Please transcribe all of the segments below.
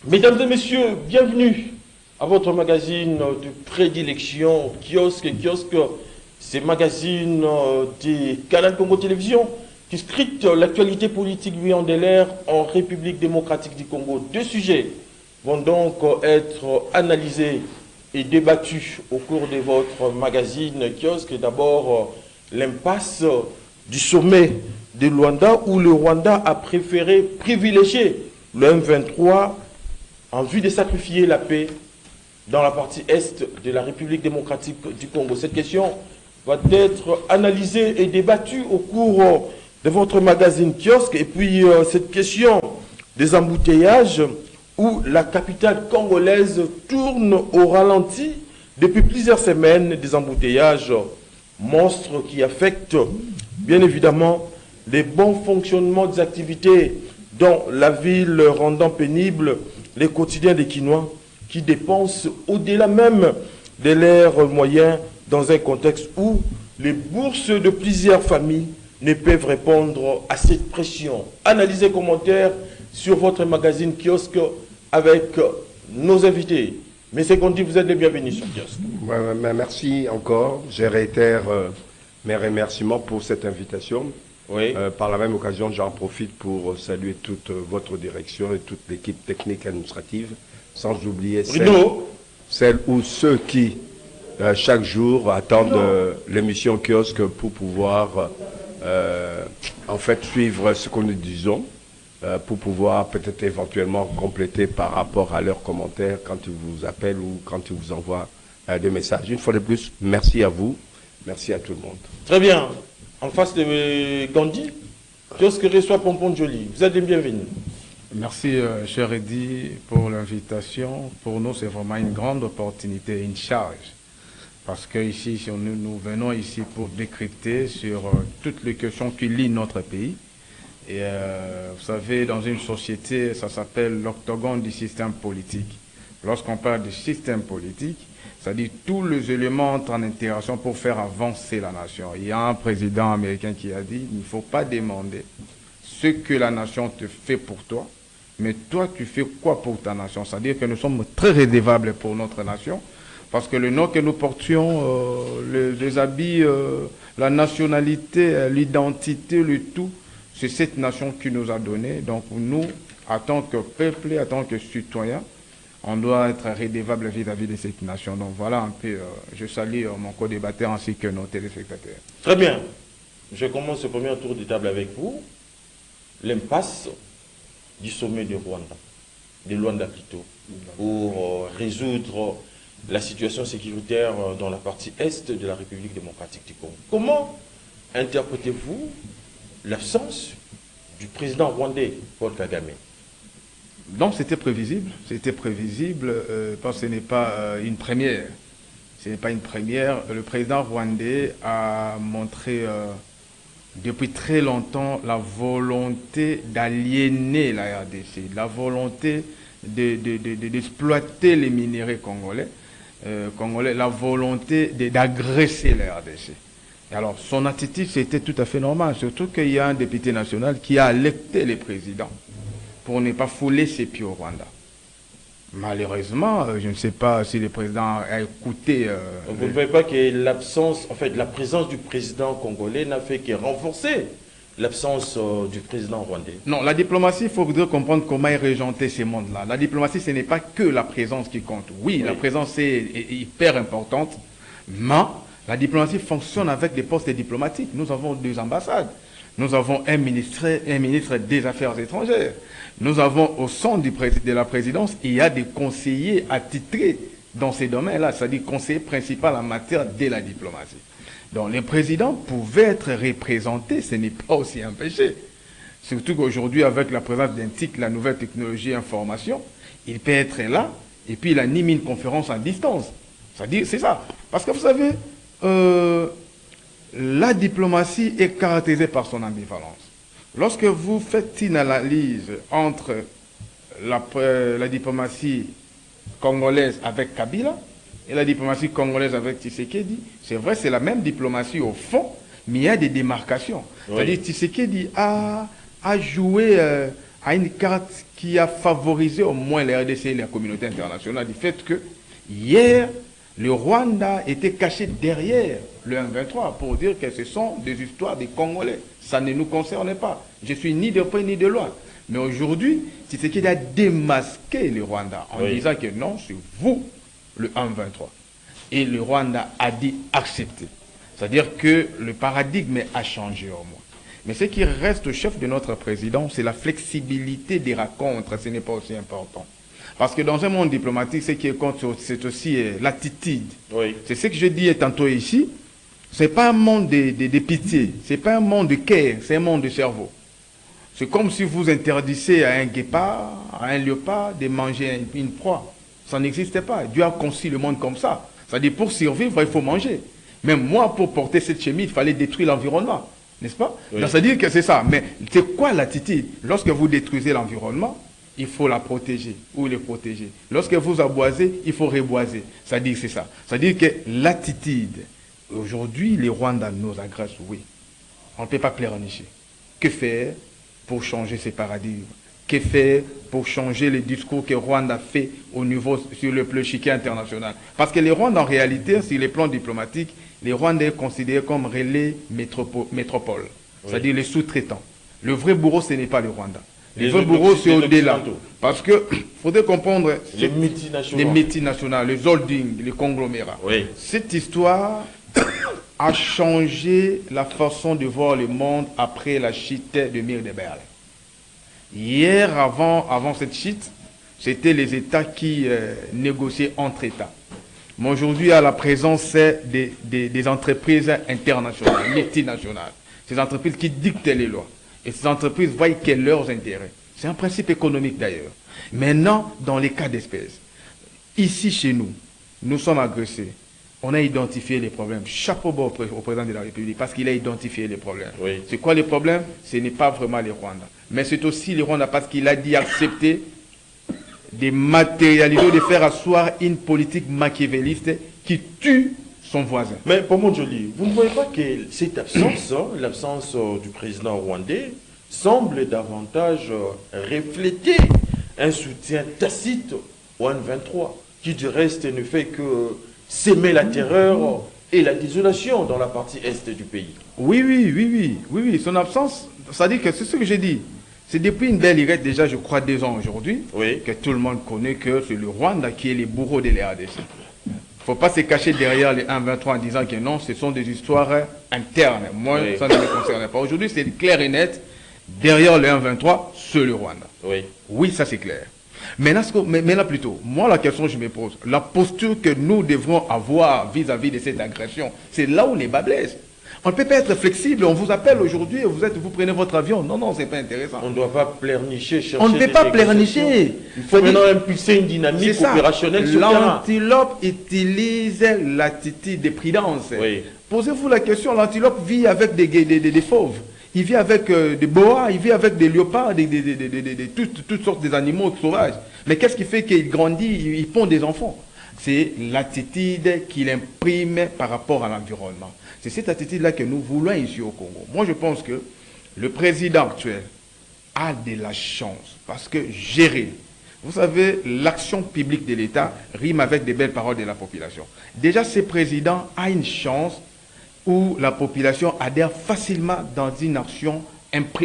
Mesdames et messieurs, bienvenue à votre magazine de prédilection, Kiosque. C'est magazine des Canal Congo Télévision qui scrute l'actualité politique l'air en République démocratique du Congo. Deux sujets vont donc être analysés et débattus au cours de votre magazine Kiosque. D'abord, l'impasse du sommet de Luanda où le Rwanda a préféré privilégier le M23 en vue de sacrifier la paix dans la partie est de la République démocratique du Congo. Cette question va être analysée et débattue au cours de votre magazine Kiosque. Et puis cette question des embouteillages où la capitale congolaise tourne au ralenti depuis plusieurs semaines, des embouteillages monstres qui affectent bien évidemment les bons fonctionnements des activités dans la ville, rendant pénible les quotidiens des Quinois qui dépensent au-delà même de leurs moyens dans un contexte où les bourses de plusieurs familles ne peuvent répondre à cette pression. Analysez, commentaires sur votre magazine Kiosque avec nos invités. Monsieur Gondi, vous êtes les bienvenus sur Kiosque. Merci encore. Je réitère mes remerciements pour cette invitation. Oui. Par la même occasion, j'en profite pour saluer toute votre direction et toute l'équipe technique administrative, sans oublier celles ou ceux qui, chaque jour, attendent l'émission Kiosque pour pouvoir en fait suivre ce que nous disons, pour pouvoir peut-être éventuellement compléter par rapport à leurs commentaires quand ils vous appellent ou quand ils vous envoient des messages. Une fois de plus, merci à vous, merci à tout le monde. Très bien. En face de Gandhi, Kiosque reçoit Pompon Joly. Vous êtes les bienvenus. Merci, cher Eddy, pour l'invitation. Pour nous, c'est vraiment une grande opportunité, une charge. Parce que ici, nous venons ici pour décrypter sur toutes les questions qui lient notre pays. Et vous savez, dans une société, ça s'appelle l'octogone du système politique. Lorsqu'on parle du système politique, c'est-à-dire tous les éléments entrent en interaction pour faire avancer la nation. Il y a un président américain qui a dit, il ne faut pas demander ce que la nation te fait pour toi, mais toi, tu fais quoi pour ta nation? C'est-à-dire que nous sommes très redevables pour notre nation, parce que le nom que nous portions, les habits, la nationalité, l'identité, le tout, c'est cette nation qui nous a donné. Donc nous, en tant que peuple et en tant que citoyens, on doit être redevable vis-à-vis de cette nation. Donc voilà un peu, je salue mon co-débatteur ainsi que nos téléspectateurs. Très bien. Je commence ce premier tour de table avec vous. L'impasse du sommet de Luanda plutôt, pour résoudre la situation sécuritaire dans la partie est de la République démocratique du Congo. Comment interprétez-vous l'absence du président rwandais, Paul Kagame? Donc c'était prévisible parce que ce n'est pas une première. Ce n'est pas une première. Le président rwandais a montré depuis très longtemps la volonté d'aliéner la RDC, la volonté d'exploiter les minéraux congolais, la volonté d'agresser la RDC. Alors son attitude c'était tout à fait normal, surtout qu'il y a un député national qui a alerté le président pour ne pas fouler ses pieds au Rwanda. Malheureusement, je ne sais pas si le président a écouté... Vous ne voyez pas que l'absence, en fait, la présence du président congolais n'a fait que renforcer l'absence du président rwandais? Non, la diplomatie, il faudrait comprendre comment est régenter ces mondes-là. La diplomatie, ce n'est pas que la présence qui compte. Oui, la présence est hyper importante, mais la diplomatie fonctionne avec des postes diplomatiques. Nous avons 2 ambassades. Nous avons un ministre des Affaires étrangères. Nous avons au sein de la présidence, il y a des conseillers attitrés dans ces domaines-là, c'est-à-dire conseiller principal en matière de la diplomatie. Donc les présidents pouvaient être représentés, ce n'est pas aussi un péché. Surtout qu'aujourd'hui, avec la présence d'un TIC, la nouvelle technologie information, il peut être là et puis il anime une conférence à distance. C'est-à-dire, c'est ça. Parce que vous savez, la diplomatie est caractérisée par son ambivalence. Lorsque vous faites une analyse entre la diplomatie congolaise avec Kabila et la diplomatie congolaise avec Tshisekedi, c'est vrai, c'est la même diplomatie au fond, mais il y a des démarcations. Oui. C'est-à-dire Tshisekedi a joué à une carte qui a favorisé au moins la RDC et la communauté internationale du fait que hier, le Rwanda était caché derrière le 1-23 pour dire que ce sont des histoires des Congolais. Ça ne nous concerne pas. Je suis ni de près ni de loin. Mais aujourd'hui, c'est ce qui a démasqué le Rwanda en disant que non, c'est vous le 1-23. Et le Rwanda a dit accepter. C'est-à-dire que le paradigme a changé au moins. Mais ce qui reste au chef de notre président, c'est la flexibilité des rencontres. Ce n'est pas aussi important. Parce que dans un monde diplomatique, ce qui compte, c'est aussi l'attitude. C'est ce que je dis tantôt ici. Ce n'est pas un monde de pitié. Ce n'est pas un monde de cœur. C'est un monde de cerveau. C'est comme si vous interdisez à un guépard, à un léopard, de manger une proie. Ça n'existe pas. Dieu a conçu le monde comme ça. C'est-à-dire, pour survivre, il faut manger. Même moi, pour porter cette chemise, il fallait détruire l'environnement. N'est-ce pas? C'est-à-dire que c'est ça. Mais c'est quoi l'attitude? Lorsque vous détruisez l'environnement, il faut la protéger ou le protéger. Lorsque vous aboisez, il faut reboiser. C'est-à-dire que c'est ça. C'est-à-dire que l'attitude, aujourd'hui, les Rwandais nous agressent, oui. On ne peut pas pleurnicher. Que faire pour changer ces paradigmes? Que faire pour changer les discours que Rwanda fait au niveau, sur le plan chiquet international? Parce que les Rwandais, en réalité, sur les plans diplomatiques, les Rwandais sont considérés comme relais métropole, c'est-à-dire les sous-traitants. Le vrai bourreau, ce n'est pas le Rwanda. Le vrai bourreau, c'est au-delà. Parce qu'il faudrait comprendre les multinationales, les holdings, les conglomérats. Cette histoire a changé la façon de voir le monde après la chute de Mir de Berlin. Hier, avant cette chute, c'était les États qui négociaient entre États. Mais aujourd'hui, à la présence des entreprises internationales, multinationales, ces entreprises qui dictent les lois. Et ces entreprises voient quels leurs intérêts. C'est un principe économique d'ailleurs. Maintenant, dans les cas d'espèce, ici chez nous, nous sommes agressés. On a identifié les problèmes. Chapeau bas au président de la République parce qu'il a identifié les problèmes. C'est quoi les problèmes? Ce n'est pas vraiment les Rwandais. Mais c'est aussi les Rwandais parce qu'il a dit accepter de matérialiser, de faire asseoir une politique machiavéliste qui tue son voisin. Mais pour mon Joly, vous ne voyez pas que cette absence, l'absence du président rwandais, semble davantage refléter un soutien tacite au 1-23, qui du reste ne fait que s'aimer la terreur et la désolation dans la partie est du pays. Oui. Son absence, ça dit que c'est ce que j'ai dit. C'est depuis une belle irette, déjà, je crois, 2 ans aujourd'hui, que tout le monde connaît que c'est le Rwanda qui est le bourreau de la RDC. Il ne faut pas se cacher derrière les 1-23 en disant que non, ce sont des histoires internes. Moi, ça ne me concerne pas. Aujourd'hui, c'est clair et net. Derrière le 1-23, c'est le Rwanda. Oui, ça c'est clair. Mais là plutôt, moi la question que je me pose, la posture que nous devrons avoir vis-à-vis de cette agression, c'est là où les bas blessent. On ne peut pas être flexible, on vous appelle aujourd'hui et vous prenez votre avion. Non, c'est pas intéressant. On ne doit pas pleurnicher, chercher. On ne peut pas pleurnicher. Il faut maintenant impulser une dynamique opérationnelle sur le terrain. L'antilope utilise l'attitude de prudence. Posez-vous la question, l'antilope vit avec des fauves. Il vit avec des boas, il vit avec des léopards, toutes sortes d'animaux sauvages. Mais qu'est-ce qui fait qu'il grandit, il pond des enfants? C'est l'attitude qu'il imprime par rapport à l'environnement. C'est cette attitude-là que nous voulons ici au Congo. Moi, je pense que le président actuel a de la chance parce que gérer, vous savez, l'action publique de l'État rime avec des belles paroles de la population. Déjà, ce président a une chance où la population adhère facilement dans une action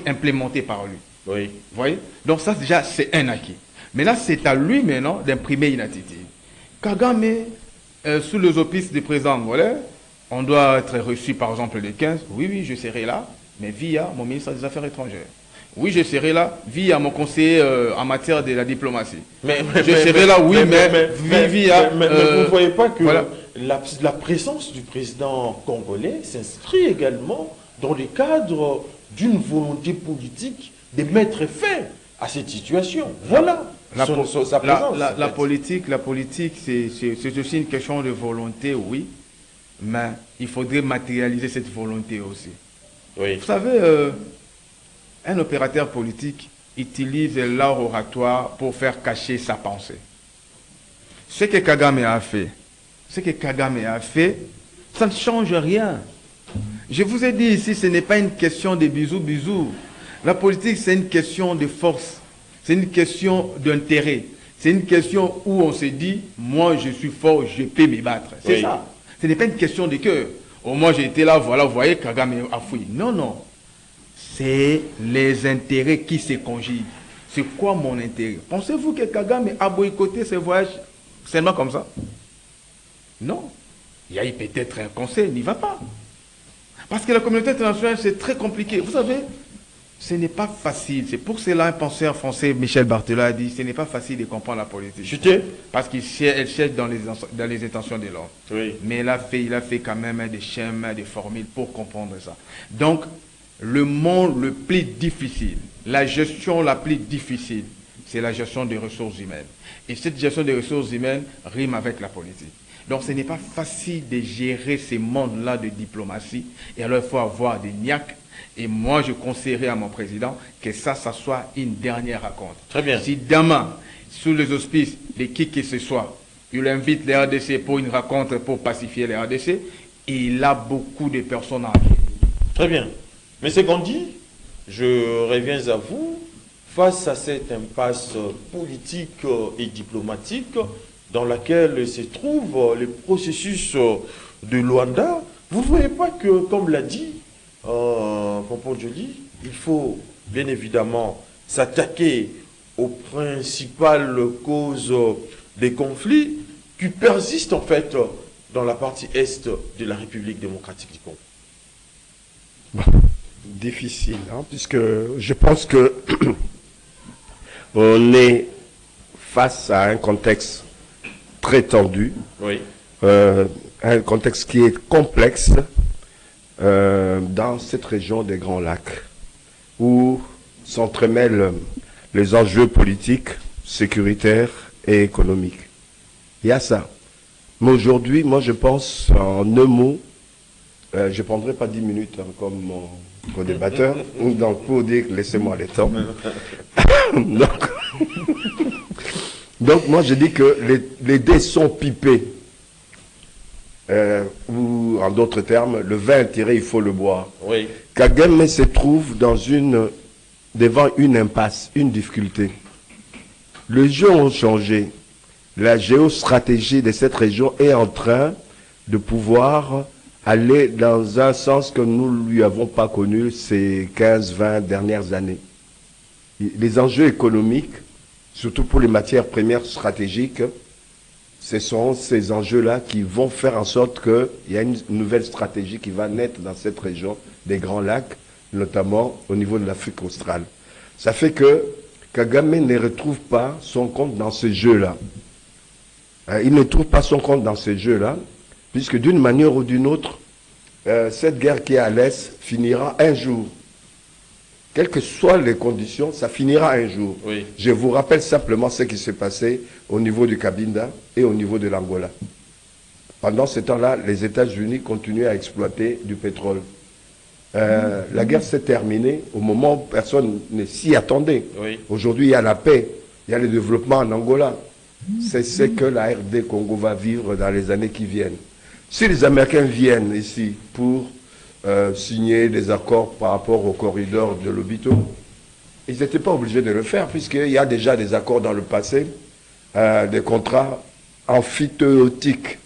implémentée par lui. Vous voyez? Donc ça, déjà, c'est un acquis. Maintenant, c'est à lui maintenant d'imprimer une attitude. Kagame, sous les auspices du président angolais, on doit être reçu par exemple le 15. Oui, je serai là, mais via mon ministre des Affaires étrangères. Oui, je serai là via mon conseiller en matière de la diplomatie. Mais vous ne voyez pas que la présence du président congolais s'inscrit également dans le cadre d'une volonté politique de mettre fin à cette situation. Voilà. La politique, c'est aussi une question de volonté, oui, mais il faudrait matérialiser cette volonté aussi. Vous savez, un opérateur politique utilise l'art oratoire pour faire cacher sa pensée. Ce que Kagame a fait, ça ne change rien. Je vous ai dit ici, ce n'est pas une question de bisous. La politique, c'est une question de force. C'est une question d'intérêt. C'est une question où on se dit, moi je suis fort, je peux me battre. C'est ça. Ce n'est pas une question de cœur. Au moins j'ai été là, voilà, vous voyez, Kagame a fouillé. Non, non. C'est les intérêts qui se conjuguent. C'est quoi mon intérêt? Pensez-vous que Kagame a boycotté ses voyages seulement comme ça? Non. Il y a eu peut-être un conseil, il n'y va pas. Parce que la communauté internationale, c'est très compliqué. Vous savez, ce n'est pas facile. C'est pour cela un penseur français, Michel Barthelot, a dit, ce n'est pas facile de comprendre la politique. Parce qu'elle cherche dans les intentions de l'homme. Oui. Mais il a fait quand même des schémas, des formules pour comprendre ça. Donc, le monde le plus difficile, la gestion la plus difficile, c'est la gestion des ressources humaines. Et cette gestion des ressources humaines rime avec la politique. Donc ce n'est pas facile de gérer ces mondes-là de diplomatie. Et alors il faut avoir des niaques. Et moi je conseillerais à mon président que ça soit une dernière rencontre. Très bien. Si demain, sous les auspices de qui que ce soit, il invite les RDC pour une rencontre pour pacifier les RDC, il a beaucoup de personnes à appeler. Très bien. Mais c'est qu'on dit, je reviens à vous, face à cette impasse politique et diplomatique dans laquelle se trouve le processus de Luanda, vous ne voyez pas que, comme l'a dit Pompon Joly, il faut bien évidemment s'attaquer aux principales causes des conflits qui persistent en fait dans la partie est de la République démocratique du Congo. Bon. Difficile, hein, puisque je pense que on est face à un contexte très tendu, oui. Un contexte qui est complexe dans cette région des Grands Lacs, où s'entremêlent les enjeux politiques, sécuritaires et économiques. Il y a ça. Mais aujourd'hui, moi je pense en un mot, je ne prendrai pas 10 minutes hein, comme mon débatteur, donc pour dire laissez-moi le temps. donc moi je dis que les dés sont pipés, ou en d'autres termes, le vin tiré, il faut le boire. Oui. Kagame se trouve devant une impasse, une difficulté. Les jeux ont changé. La géostratégie de cette région est en train de pouvoir aller dans un sens que nous ne lui avons pas connu ces 15-20 dernières années. Les enjeux économiques, surtout pour les matières premières stratégiques, ce sont ces enjeux-là qui vont faire en sorte qu'il y a une nouvelle stratégie qui va naître dans cette région des Grands Lacs, notamment au niveau de l'Afrique australe. Ça fait que Kagame ne retrouve pas son compte dans ce jeu-là. Il ne trouve pas son compte dans ce jeu-là, puisque d'une manière ou d'une autre, cette guerre qui est à l'Est finira un jour. Quelles que soient les conditions, ça finira un jour. Oui. Je vous rappelle simplement ce qui s'est passé au niveau du Cabinda et au niveau de l'Angola. Pendant ce temps-là, les États-Unis continuaient à exploiter du pétrole. La guerre s'est terminée au moment où personne ne s'y attendait. Oui. Aujourd'hui, il y a la paix, il y a le développement en Angola. C'est ce que la RD Congo va vivre dans les années qui viennent. Si les Américains viennent ici pour signer des accords par rapport au corridor de l'Obito, ils n'étaient pas obligés de le faire, puisqu'il y a déjà des accords dans le passé, des contrats amphithéotiques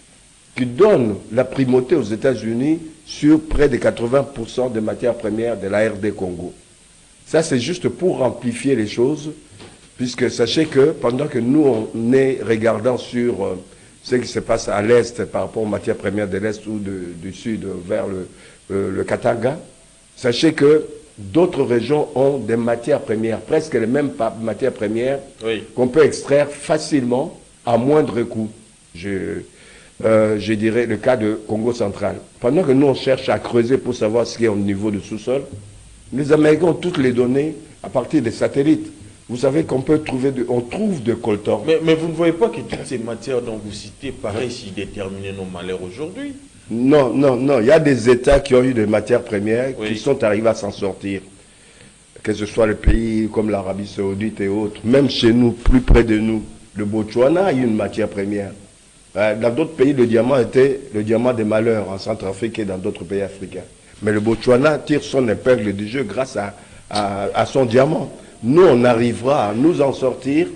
qui donnent la primauté aux États-Unis sur près de 80% des matières premières de la RD Congo. Ça, c'est juste pour amplifier les choses, puisque sachez que pendant que nous, on est regardant sur ce qui se passe à l'Est par rapport aux matières premières de l'Est ou du Sud vers le Katanga, sachez que d'autres régions ont des matières premières, presque les mêmes matières premières, oui, qu'on peut extraire facilement à moindre coût. Je dirais le cas de Congo central. Pendant que nous, on cherche à creuser pour savoir ce qui est au niveau du sous-sol, les Américains ont toutes les données à partir des satellites. Vous savez qu'on peut trouver, on trouve de coltan. Mais vous ne voyez pas que toutes ces matières dont vous citez paraissent y déterminer nos malheurs aujourd'hui? Non, non, non. Il y a des États qui ont eu des matières premières, oui, qui sont arrivés à s'en sortir. Que ce soit les pays comme l'Arabie Saoudite et autres. Même chez nous, plus près de nous, le Botswana a eu une matière première. Dans d'autres pays, le diamant était le diamant des malheurs, en Centrafrique et dans d'autres pays africains. Mais le Botswana tire son épingle du jeu grâce à son diamant. nous, on arrivera à nous en sortir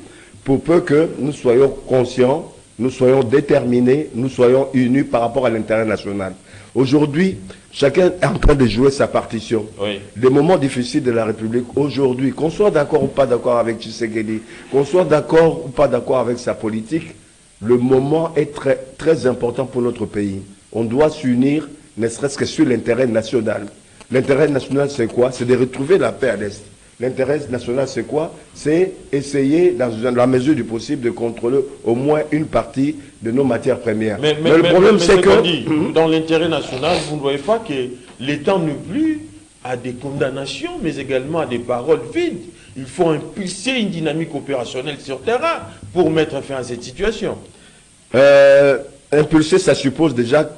pour peu que nous soyons conscients, nous soyons déterminés, nous soyons unis par rapport à l'intérêt national. Aujourd'hui, chacun est en train de jouer sa partition. Oui. Les moments difficiles de la République aujourd'hui, qu'on soit d'accord ou pas d'accord avec Tshisekedi, qu'on soit d'accord ou pas d'accord avec sa politique, le moment est très, très important pour notre pays. On doit s'unir, ne serait-ce que sur l'intérêt national. L'intérêt national, c'est quoi? C'est de retrouver la paix à l'Est. L'intérêt national, c'est quoi? C'est essayer, dans la mesure du possible, de contrôler au moins une partie de nos matières premières. Mais le problème, c'est que dans l'intérêt national, vous ne voyez pas que l'État ne plus à des condamnations, mais également à des paroles vides. Il faut impulser une dynamique opérationnelle sur terrain pour mettre fin à cette situation. Impulser, ça suppose déjà que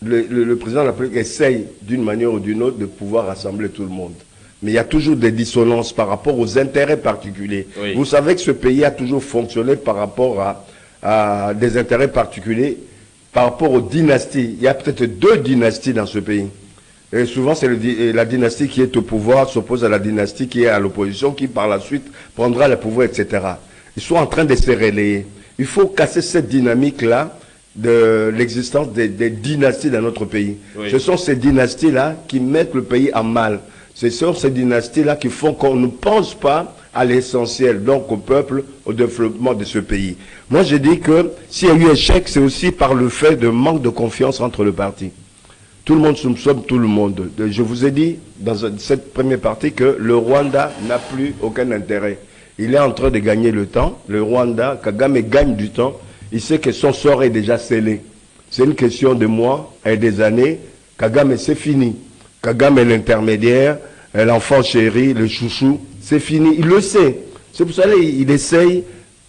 le président de la République essaye, d'une manière ou d'une autre, de pouvoir rassembler tout le monde. Mais il y a toujours des dissonances par rapport aux intérêts particuliers. Oui. Vous savez que ce pays a toujours fonctionné par rapport à des intérêts particuliers, par rapport aux dynasties. Il y a peut-être 2 dynasties dans ce pays. Et souvent, c'est la dynastie qui est au pouvoir s'oppose à la dynastie qui est à l'opposition, qui par la suite prendra le pouvoir, etc. Ils sont en train de se relayer. Il faut casser cette dynamique-là de l'existence des dynasties dans notre pays. Oui. Ce sont ces dynasties-là qui mettent le pays en mal. Ce sont ces dynasties-là qui font qu'on ne pense pas à l'essentiel, donc au peuple, au développement de ce pays. Moi, je dis que s'il y a eu échec, c'est aussi par le fait de manque de confiance entre le parti. Tout le monde soupçonne tout le monde. Je vous ai dit dans cette première partie que le Rwanda n'a plus aucun intérêt. Il est en train de gagner le temps. Le Rwanda, Kagame gagne du temps. Il sait que son sort est déjà scellé. C'est une question de mois et des années. Kagame, c'est fini. Kagame est l'intermédiaire, l'enfant chéri, le chouchou, c'est fini. Il le sait. C'est pour ça qu'il essaye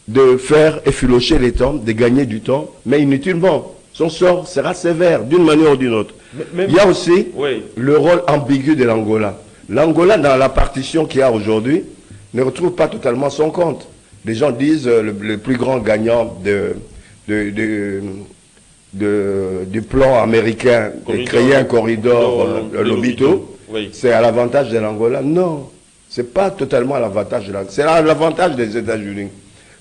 de faire effilocher les temps, de gagner du temps, mais inutilement. Son sort sera sévère, d'une manière ou d'une autre. Il y a aussi le rôle ambigu de l'Angola. L'Angola, dans la partition qu'il y a aujourd'hui, ne retrouve pas totalement son compte. Les gens disent le plus grand gagnant du plan américain de créer un corridor Lobito, c'est à l'avantage de l'Angola. Non, ce n'est pas totalement à l'avantage de l'Angola, c'est à l'avantage des États-Unis.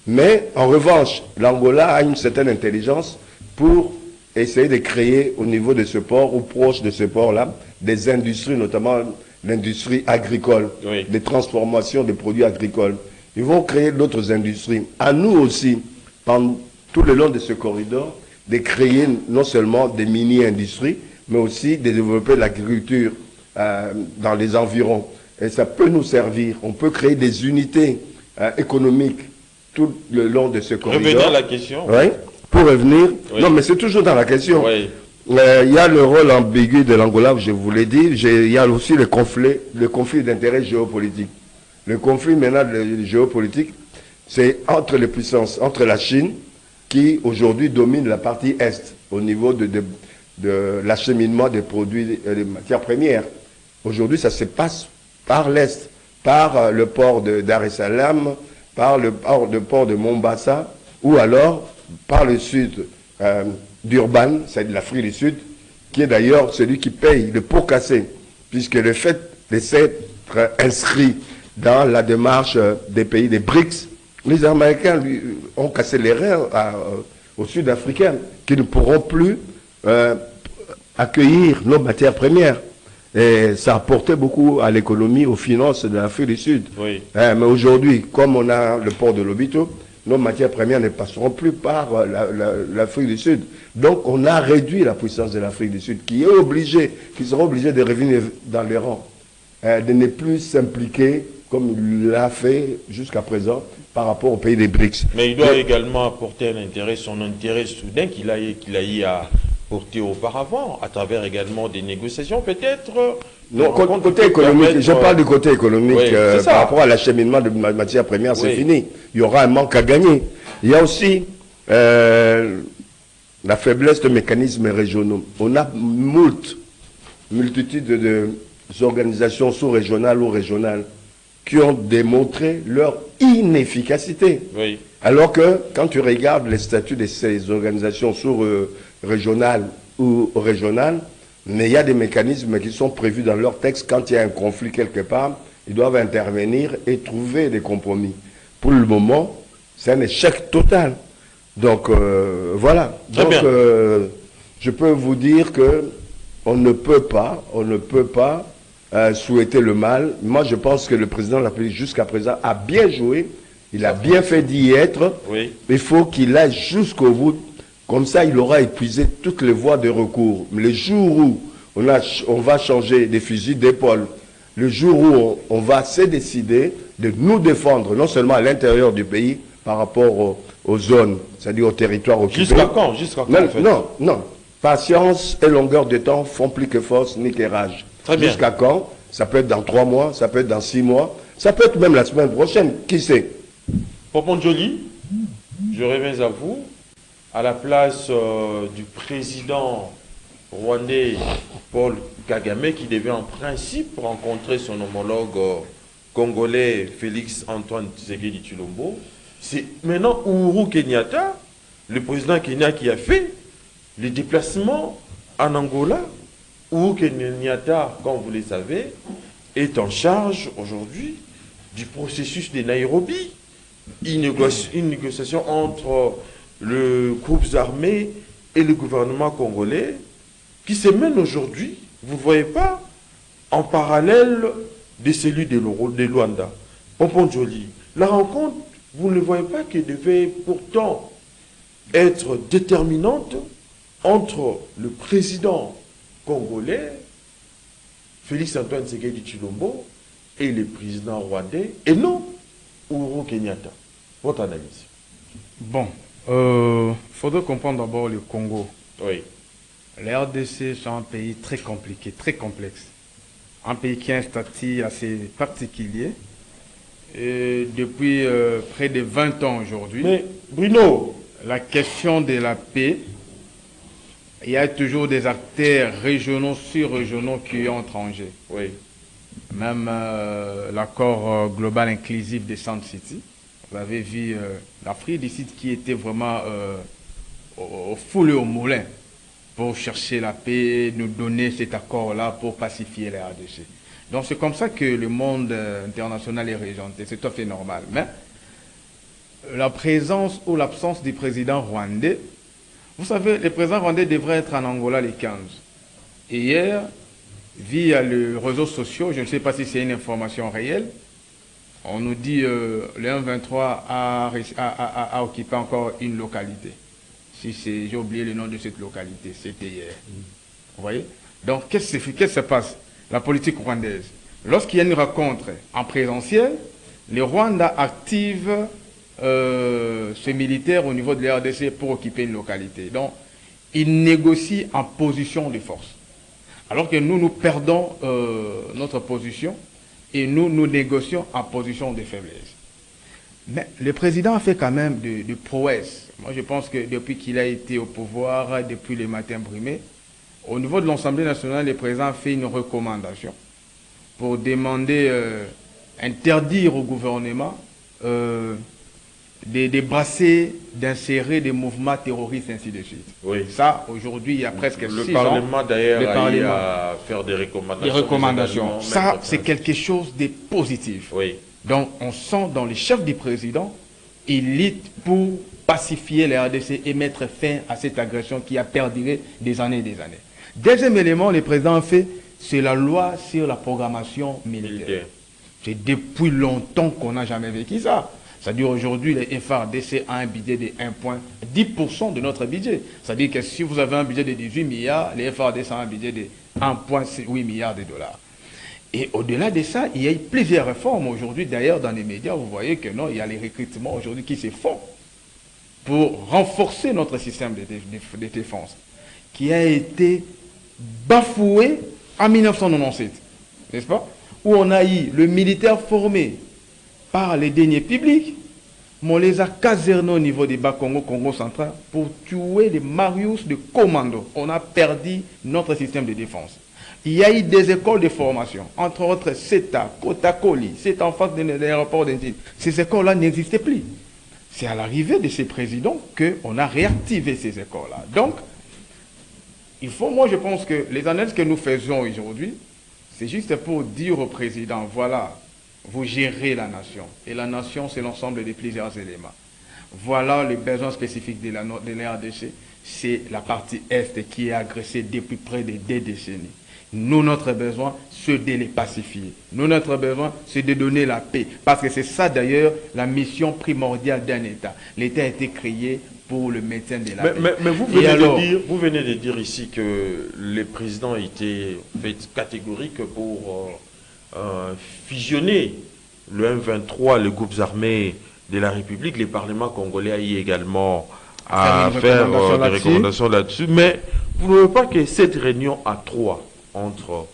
Mais en revanche, l'Angola a une certaine intelligence pour essayer de créer au niveau de ce port ou proche de ce port-là des industries, notamment l'industrie agricole, des transformations des produits agricoles. Ils vont créer d'autres industries. À nous aussi, pendant tout le long de ce corridor, de créer non seulement des mini-industries, mais aussi de développer l'agriculture dans les environs. Et ça peut nous servir. On peut créer des unités économiques tout le long de ce corridor. Revenir à la question. Oui, pour revenir. Oui. Non, mais c'est toujours dans la question. Oui. Il y a le rôle ambigu de l'Angola, je vous l'ai dit. Il y a aussi le conflit d'intérêts géopolitiques. Le conflit maintenant géopolitique, c'est entre les puissances, entre la Chine, qui aujourd'hui domine la partie Est, au niveau de l'acheminement des produits, des matières premières. Aujourd'hui, ça se passe par l'Est, par le port de Dar es Salaam, par le port de Mombasa, ou alors par le sud d'Urban, c'est de l'Afrique du Sud, qui est d'ailleurs celui qui paye le pot cassé, puisque le fait de s'être inscrit dans la démarche des pays des BRICS, les Américains ont cassé les reins aux Sud-Africains, qui ne pourront plus accueillir nos matières premières. Et ça a apporté beaucoup à l'économie, aux finances de l'Afrique du Sud. Oui. Mais aujourd'hui, comme on a le port de Lobito, nos matières premières ne passeront plus par l'Afrique du Sud. Donc on a réduit la puissance de l'Afrique du Sud, qui sera obligée de revenir dans les rangs, de ne plus s'impliquer comme il l'a fait jusqu'à présent par rapport aux pays des BRICS. Mais il doit également apporter son intérêt soudain qu'il a eu à porter auparavant, à travers également des négociations peut-être. Non, côté économique, je parle du côté économique, par rapport à l'acheminement de matières premières, c'est fini. Il y aura un manque à gagner. Il y a aussi la faiblesse de mécanismes régionaux. On a multitude d'organisations sous-régionales ou régionales qui ont démontré leur inefficacité. Oui. Alors que quand tu regardes les statuts de ces organisations sous-régionales ou régionales, mais il y a des mécanismes qui sont prévus dans leur texte quand il y a un conflit quelque part, ils doivent intervenir et trouver des compromis. Pour le moment, c'est un échec total. Donc, voilà. Donc, je peux vous dire que on ne peut pas souhaiter le mal. Moi, je pense que le président de la République, jusqu'à présent, a bien joué. Il a bien fait d'y être. Oui. Il faut qu'il aille jusqu'au bout. Comme ça, il aura épuisé toutes les voies de recours. Le jour où on va changer des fusils d'épaule, le jour où on va se décider de nous défendre, non seulement à l'intérieur du pays, par rapport aux zones, c'est-à-dire aux territoires occupés. Jusqu'à quand? Jusqu'à quand, non, en fait? non. Patience et longueur de temps font plus que force ni que rage. Très bien. Jusqu'à quand? Ça peut être dans 3 mois, ça peut être dans 6 mois, ça peut être même la semaine prochaine, qui sait? Pompon Joli, je reviens à vous. À la place du président rwandais Paul Kagame, qui devait en principe rencontrer son homologue congolais Félix Antoine Tshisekedi Tshilombo, c'est maintenant Uhuru Kenyatta, le président Kenya, qui a fait les déplacements en Angola. Uhuru Kenyatta, comme vous le savez, est en charge aujourd'hui du processus de Nairobi, une négociation entre le groupe armé et le gouvernement congolais qui se mène aujourd'hui, vous ne voyez pas, en parallèle de celui de Luanda. Pompon Joli, la rencontre, vous ne voyez pas qu'elle devait pourtant être déterminante entre le président congolais, Félix Antoine Tshisekedi Tshilombo, et le président rwandais, et non Uhuru Kenyatta. Votre analyse? Bon, il faudrait comprendre d'abord le Congo. Oui. La RDC, c'est un pays très compliqué, très complexe. Un pays qui a un statut assez particulier. Et depuis près de 20 ans aujourd'hui. Mais Bruno, la question de la paix, il y a toujours des acteurs régionaux, sur-régionaux qui entrent en jeu. oui. Même l'accord global inclusif des Sand City. Vous avez vu l'Afrique du Sud qui était vraiment foulé au moulin pour chercher la paix, nous donner cet accord-là pour pacifier la RDC. Donc c'est comme ça que le monde international est régenté, c'est tout à fait normal. Mais la présence ou l'absence du président rwandais, vous savez, le président rwandais devrait être en Angola les 15. Et hier, via les réseaux sociaux, je ne sais pas si c'est une information réelle, on nous dit le 1-23 a occupé encore une localité. Si j'ai oublié le nom de cette localité, c'était hier. Vous voyez? Donc, qu'est-ce qui se passe? La politique rwandaise. Lorsqu'il y a une rencontre en présentiel, le Rwanda active ses militaires au niveau de la RDC pour occuper une localité. Donc, ils négocient en position de force. Alors que nous perdons notre position et nous négocions en position de faiblesse. Mais le président a fait quand même de prouesses. Moi, je pense que depuis qu'il a été au pouvoir, depuis les matins brumés, au niveau de l'Assemblée nationale, le président a fait une recommandation pour demander, interdire au gouvernement de brasser, d'insérer des mouvements terroristes, ainsi de suite. Oui. Ça, aujourd'hui, il y a presque 6 ans. Le Parlement, d'ailleurs, a eu à faire des recommandations. Des recommandations. Ça, c'est quelque chose de positif. Oui. Donc, on sent dans les chefs du président, il lutte pour pacifier la RDC et mettre fin à cette agression qui a perduré des années et des années. Deuxième élément, le président a fait, c'est la loi sur la programmation militaire. C'est depuis longtemps qu'on n'a jamais vécu ça. C'est-à-dire aujourd'hui, les FARDC a un budget de 1,10% de notre budget. C'est-à-dire que si vous avez un budget de 18 milliards, les FARDC ont un budget de 1,8 milliard de dollars. Et au-delà de ça, il y a eu plusieurs réformes aujourd'hui. D'ailleurs, dans les médias, vous voyez que non, il y a les recrutements aujourd'hui qui se font pour renforcer notre système de défense, qui a été bafoué en 1997, n'est-ce pas? Où on a eu le militaire formé par les deniers publics, mais on les a casernés au niveau des Bas-Congo, Congo central, pour tuer les Marius de commando. On a perdu notre système de défense. Il y a eu des écoles de formation, entre autres CETA, Kotakoli, c'est en face de l'aéroport d'Indine. Ces écoles-là n'existaient plus. C'est à l'arrivée de ces présidents qu'on a réactivé ces écoles-là. Donc, moi je pense que les analyses que nous faisons aujourd'hui, c'est juste pour dire au président, voilà, vous gérez la nation. Et la nation, c'est l'ensemble de plusieurs éléments. Voilà le besoin spécifique de la RDC. C'est la partie Est qui est agressée depuis près de 2 décennies. Nous, notre besoin, c'est de les pacifier. Nous, notre besoin, c'est de donner la paix. Parce que c'est ça, d'ailleurs, la mission primordiale d'un État. L'État a été créé pour le maintien de la paix. Mais vous venez de dire ici que les présidents étaient catégoriques pour fusionner le M23, les groupes armés de la République. Les parlements congolais a eu également à faire des recommandations là-dessus. Mais vous ne voyez pas que cette réunion à 3 entre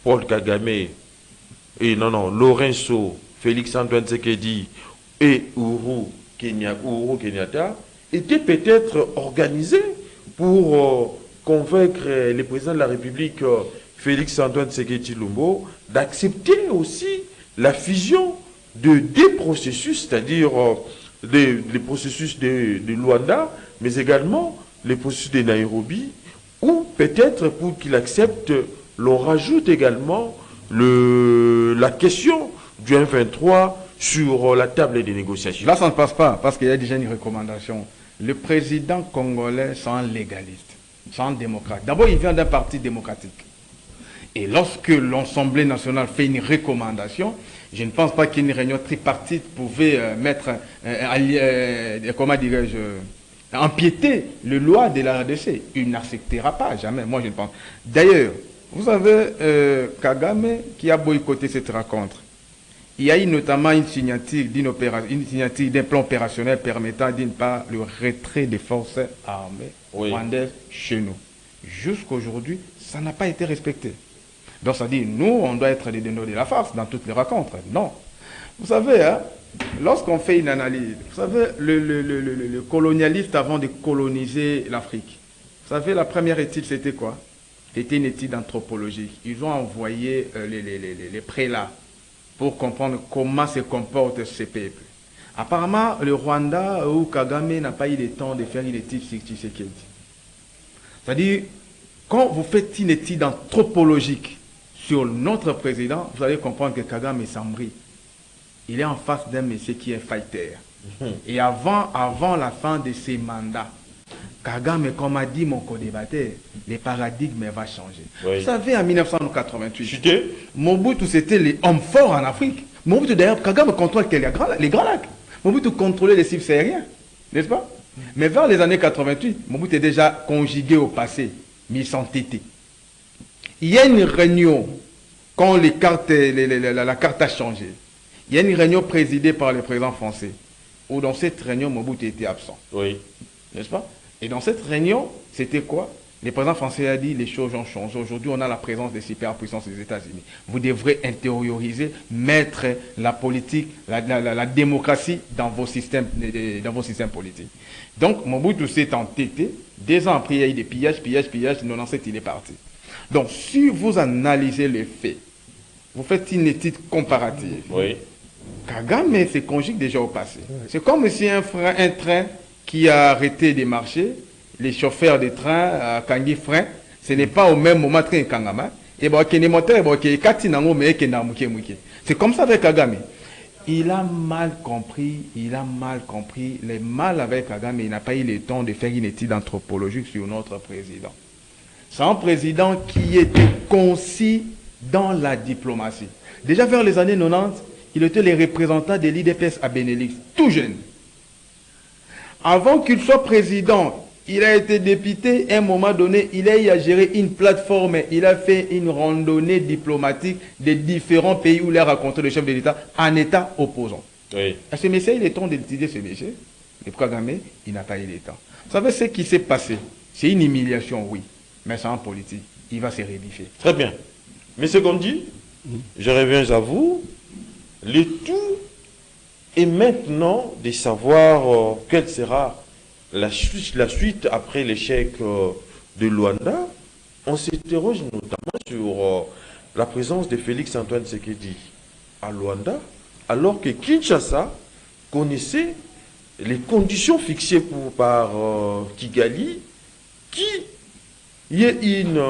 Paul Kagame et Lorenzo, Félix Antoine Tshisekedi et Uhuru Kenyatta était peut-être organisée pour convaincre le président de la République, Félix Antoine Tshisekedi Lumbo, d'accepter aussi la fusion de 2 processus, c'est-à-dire les processus de Luanda, mais également les processus de Nairobi, ou peut-être pour qu'il accepte, l'on rajoute également la question du M23 sur la table des négociations. Là, ça ne passe pas, parce qu'il y a déjà une recommandation. Le président congolais, c'est un légaliste, c'est un démocrate. D'abord, il vient d'un parti démocratique. Et lorsque l'Assemblée nationale fait une recommandation, je ne pense pas qu'une réunion tripartite pouvait comment dirais-je, empiéter le loi de la RDC. Il n'acceptera pas, jamais, moi je ne pense. D'ailleurs, vous savez, Kagame qui a boycotté cette rencontre, il y a eu notamment une signature d'un plan opérationnel permettant d'une part le retrait des forces armées rwandaises chez nous. Jusqu'aujourd'hui, ça n'a pas été respecté. Donc ça dit, nous, on doit être des donneurs de la farce dans toutes les rencontres. Non. Vous savez, hein, lorsqu'on fait une analyse, vous savez, le colonialiste avant de coloniser l'Afrique, vous savez, la première étude, c'était quoi? C'était une étude anthropologique. Ils ont envoyé les prélats pour comprendre comment se comportent ces peuples. Apparemment, le Rwanda ou Kagame n'a pas eu le temps de faire une étude sur Tshisekedi. C'est-à-dire, quand vous faites une étude anthropologique sur notre président, vous allez comprendre que Kagame s'embrie. Il est en face d'un monsieur qui est fighter. Et avant la fin de ses mandats, Kagame, comme a dit mon co-débatteur, le paradigme va changer. Oui. Vous savez, en 1988, Mobutu, c'était les hommes forts en Afrique. Mobutu, d'ailleurs, Kagame contrôle les grands lacs. Mobutu contrôlait les cibles sahariens, n'est-ce pas? Mais vers les années 88, Mobutu est déjà conjugué au passé, mais s'entêté. Il y a une réunion, quand la carte a changé, il y a une réunion présidée par le président français, où dans cette réunion, Mobutu était absent. Oui. N'est-ce pas? Et dans cette réunion, c'était quoi? Le président français a dit, les choses ont changé. Aujourd'hui, on a la présence des superpuissances des États-Unis. Vous devrez intérioriser, mettre la politique, la démocratie dans vos systèmes politiques. Donc, Mobutu s'est entêté. 2 ans après, il y a eu des pillages. 97, il est parti. Donc, si vous analysez les faits, vous faites une étude comparative. Oui. Kagame se conjugue déjà au passé. Oui. C'est comme si un train qui a arrêté de marcher, les chauffeurs de train, quand ils freinent, ce n'est pas au même moment train Kangama. C'est comme ça avec Kagame. Il a mal compris. Le mal avec Kagame, il n'a pas eu le temps de faire une étude anthropologique sur notre président. C'est un président qui était concis dans la diplomatie. Déjà vers les années 90, il était le représentant de l'IDPS à Benelux, tout jeune. Avant qu'il soit président, il a été député. À un moment donné, il a eu à gérer une plateforme. Il a fait une randonnée diplomatique des différents pays où il a rencontré le chef de l'État en état opposant. Oui. À ce monsieur, il est temps d'étudier ce monsieur. Le Kagame, il n'a pas eu le temps. Vous savez ce qui s'est passé? C'est une humiliation, oui. Mais c'est en politique. Il va se rédifier. Très bien. Monsieur Gondi, je reviens à vous. Le tout est maintenant de savoir quelle sera la suite après l'échec de Luanda. On s'interroge notamment sur la présence de Félix Antoine Tshisekedi à Luanda, alors que Kinshasa connaissait les conditions fixées par Kigali, qui y ait une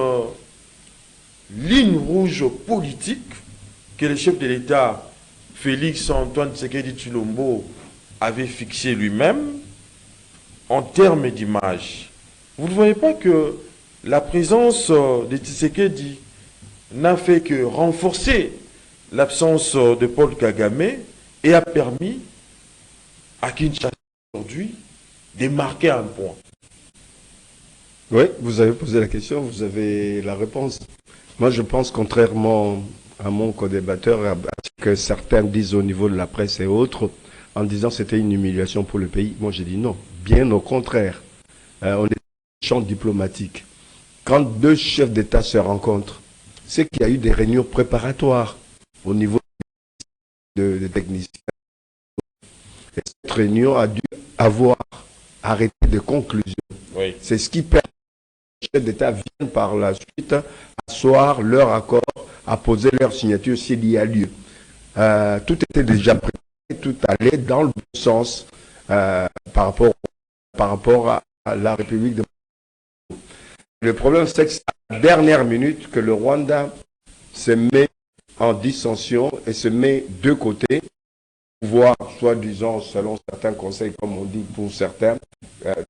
ligne rouge politique que le chef de l'État Félix Antoine Tshisekedi Tshilombo avait fixé lui-même en termes d'image. Vous ne voyez pas que la présence de Tshisekedi n'a fait que renforcer l'absence de Paul Kagame et a permis à Kinshasa aujourd'hui de marquer un point. Oui, vous avez posé la question, vous avez la réponse. Moi, je pense, contrairement à mon co-débatteur, à ce que certains disent au niveau de la presse et autres, en disant que c'était une humiliation pour le pays. Moi, j'ai dit non, bien au contraire. On est dans un champ diplomatique. Quand deux chefs d'État se rencontrent, c'est qu'il y a eu des réunions préparatoires au niveau des techniciens. Et cette réunion a dû avoir arrêté de conclusion. Oui. C'est ce qui permet que les chefs d'État viennent par la suite asseoir leur accord, à poser leur signature s'il y a lieu. Tout était déjà préparé, tout allait dans le bon sens par rapport à la République de Congo. Le problème, c'est que c'est à la dernière minute que le Rwanda se met en dissension et se met de côté, pouvoir, soi-disant, selon certains conseils, comme on dit pour certains,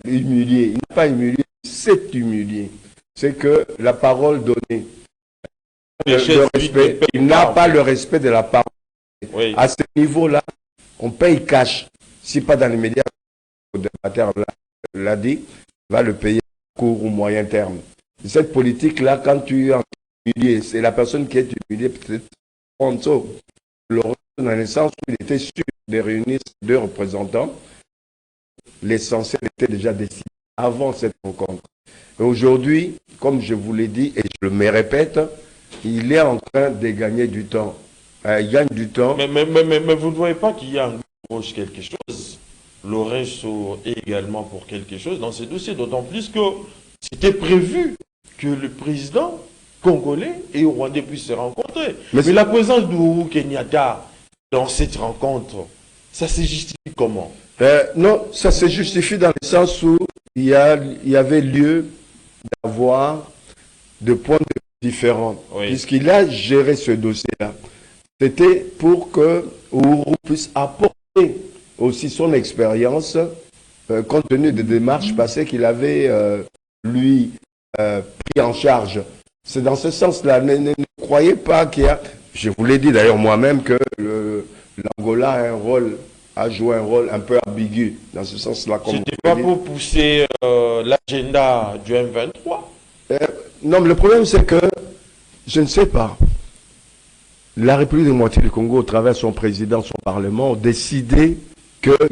humilier. Il n'a pas humilié, c'est humilié. C'est que la parole donnée, le respect, il n'a pas le respect de la parole. Oui. À ce niveau-là, on paye cash. Si pas dans les médias, le débatteur l'a dit, va le payer à court ou moyen terme. Cette politique-là, quand tu es humilié, c'est la personne qui est humiliée, peut-être Ponzo, dans le sens où il était sûr de réunir ces deux représentants, l'essentiel était déjà décidé avant cette rencontre. Et aujourd'hui, comme je vous l'ai dit, et je me répète, il est en train de gagner du temps. Il gagne du temps. Mais vous ne voyez pas qu'il y a en gauche quelque chose. Lorenzo est également pour quelque chose dans ce dossier, d'autant plus que c'était prévu que le président congolais et rwandais puissent se rencontrer. Mais la présence d'Ourou Kenyatta dans cette rencontre, ça se justifie comment? Non, ça se justifie dans le sens où il y avait lieu d'avoir des points de vue différents. Oui. Puisqu'il a géré ce dossier-là. C'était pour que Ourou puisse apporter aussi son expérience, compte tenu des démarches passées qu'il avait, lui, pris en charge. C'est dans ce sens-là. Ne croyez pas qu'il y a... Je vous l'ai dit d'ailleurs moi-même que l'Angola a joué un rôle un peu ambigu dans ce sens-là. C'était pas pour pousser l'agenda du M23? Non, mais le problème c'est que, je ne sais pas, la République démocratique du Congo, au travers de son président, son parlement, ont décidé qu'il n'y a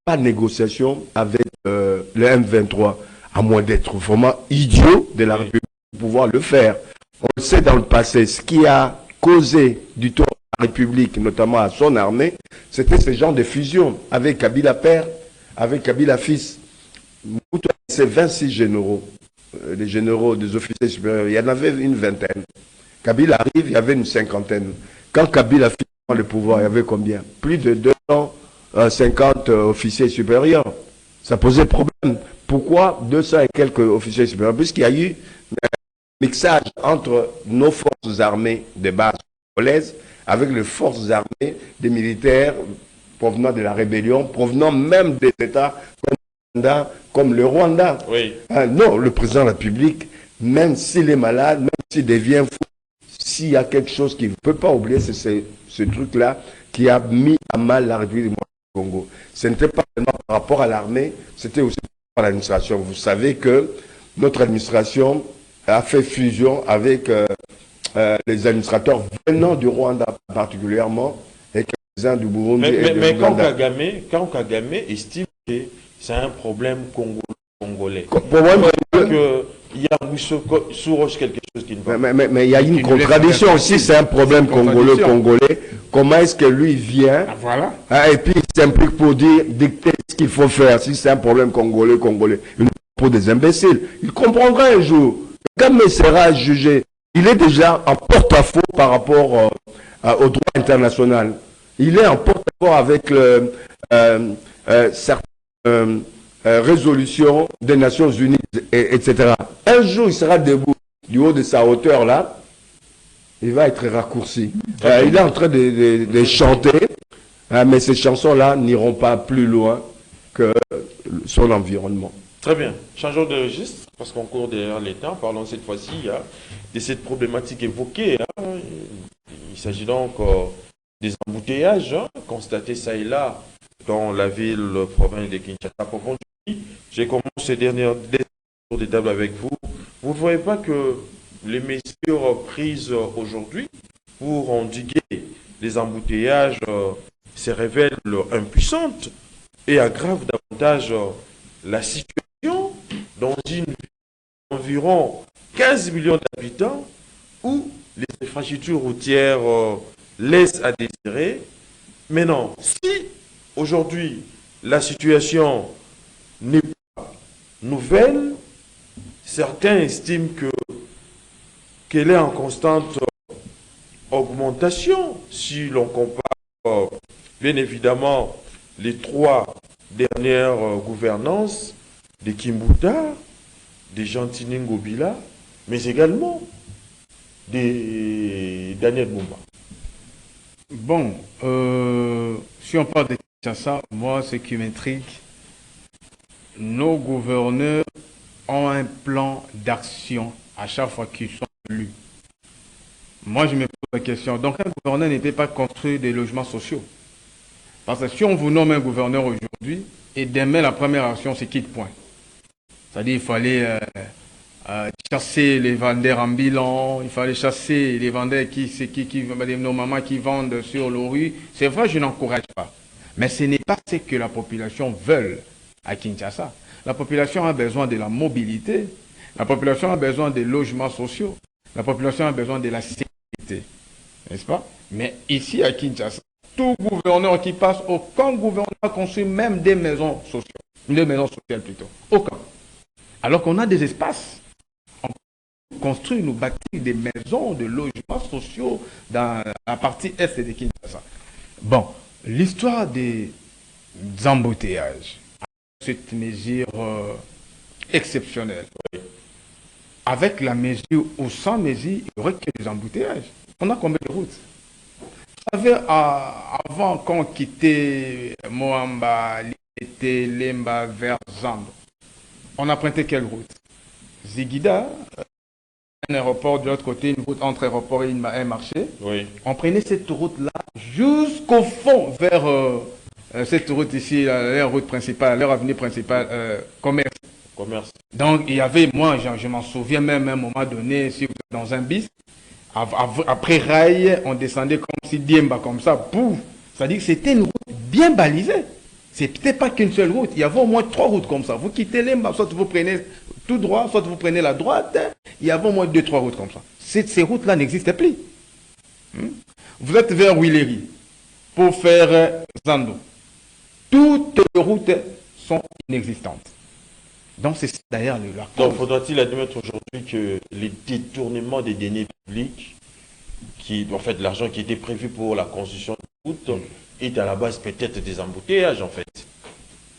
pas de négociation avec le M23, à moins d'être vraiment idiot de la République pour pouvoir le faire. On le sait dans le passé, ce qui a causé du tort à la République, notamment à son armée, c'était ce genre de fusion avec Kabila père, avec Kabila fils. C'est 26 généraux, des généraux, des officiers supérieurs, il y en avait une vingtaine. Kabila arrive, il y avait une cinquantaine. Quand Kabila prend le pouvoir, il y avait combien? Plus de 250 officiers supérieurs. Ça posait problème. Pourquoi 200 et quelques officiers supérieurs? Puisqu'il y a eu un mixage entre nos forces armées de base congolaises avec les forces armées des militaires provenant de la rébellion, provenant même des États comme le Rwanda. Oui. Non, le président de la République, même s'il est malade, même s'il devient fou, s'il y a quelque chose qu'il ne peut pas oublier, c'est ce truc-là qui a mis à mal la République du Congo. Ce n'était pas seulement par rapport à l'armée, c'était aussi par rapport à l'administration. Vous savez que notre administration a fait fusion avec les administrateurs venant du Rwanda particulièrement et les uns du Burundi et du mais Uganda. Quand Kagame estime que c'est un problème congolais. Il y a sous quelque chose qui ne va pas. Mais il y a une contradiction aussi, c'est un problème congolais. Comment est-ce que lui vient et puis il s'implique pour dicter ce qu'il faut faire si c'est un problème congolais. Il pour des imbéciles. Il comprendra un jour. Quand il sera jugé, il est déjà en porte-à-faux par rapport au droit international. Il est en porte-à-faux avec certaines résolutions des Nations Unies, etc. Un jour, il sera debout du haut de sa hauteur là, il va être raccourci. Il est en train de chanter Ah, mais ces chansons-là n'iront pas plus loin que son environnement. Très bien. Changeons de registre, parce qu'on court derrière les temps. Parlons cette fois-ci de cette problématique évoquée. Il s'agit donc des embouteillages constatés ça et là dans la ville province de Kinshasa. Pour continuer, j'ai commencé ces dernières tours de table avec vous. Vous ne voyez pas que les mesures prises aujourd'hui pour endiguer les embouteillages se révèlent impuissantes et aggravent davantage la situation dans une ville d'environ 15 millions d'habitants où les infrastructures routières laissent à désirer. Mais non, si aujourd'hui la situation n'est pas nouvelle, certains estiment qu'elle est en constante augmentation si l'on compare bien évidemment les 3 dernières gouvernances de Kimbuta, de Gentini Ngobila, mais également de Daniel Mumba. Bon, si on parle de Kinshasa, moi, ce qui m'intrigue, nos gouverneurs ont un plan d'action à chaque fois qu'ils sont élus. Moi, je me pose la question, donc un gouverneur n'était pas construire des logements sociaux. Parce que si on vous nomme un gouverneur aujourd'hui, et demain, la première action, c'est quitte point. C'est-à-dire qu'il fallait chasser les vendeurs ambulants, il fallait chasser les vendeurs nos mamans qui vendent sur le rue. C'est vrai, je n'encourage pas. Mais ce n'est pas ce que la population veut à Kinshasa. La population a besoin de la mobilité, la population a besoin des logements sociaux, la population a besoin de la sécurité. N'est-ce pas? Mais ici à Kinshasa, tout gouverneur qui passe, aucun gouverneur construit même des maisons sociales. Des maisons sociales plutôt. Aucun. Alors qu'on a des espaces. On construit, nous bâtir des maisons, de logements sociaux dans la partie est de Kinshasa. Bon, l'histoire des embouteillages, cette mesure exceptionnelle, avec la mesure ou sans mesure, il y aurait que des embouteillages. On a combien de routes? Vous savez, avant qu'on quittait Moamba, Lité, Lemba vers Zando, on empruntait quelle route? Ziguida, un aéroport de l'autre côté, une route entre aéroport et un marché. Oui. On prenait cette route-là jusqu'au fond, vers cette route ici, leur route principale, leur avenue principale, commerce. Donc, il y avait, moi, je m'en souviens même à un moment donné, si vous êtes dans un bis, après rail, on descendait comme si Diemba, comme ça, pouf. C'est-à-dire que c'était une route bien balisée. C'était pas qu'une seule route. Il y avait au moins 3 routes comme ça. Vous quittez Lemba, soit vous prenez tout droit, soit vous prenez la droite. Il y avait au moins 2-3 routes comme ça. Ces routes-là n'existaient plus. Vous êtes vers Willery pour faire Zando. Toutes les routes sont inexistantes. Donc c'est d'ailleurs la cause. Donc faudra-t-il admettre aujourd'hui que les détournements des deniers publics, en fait l'argent qui était prévu pour la construction de routes, est à la base peut-être des embouteillages en fait?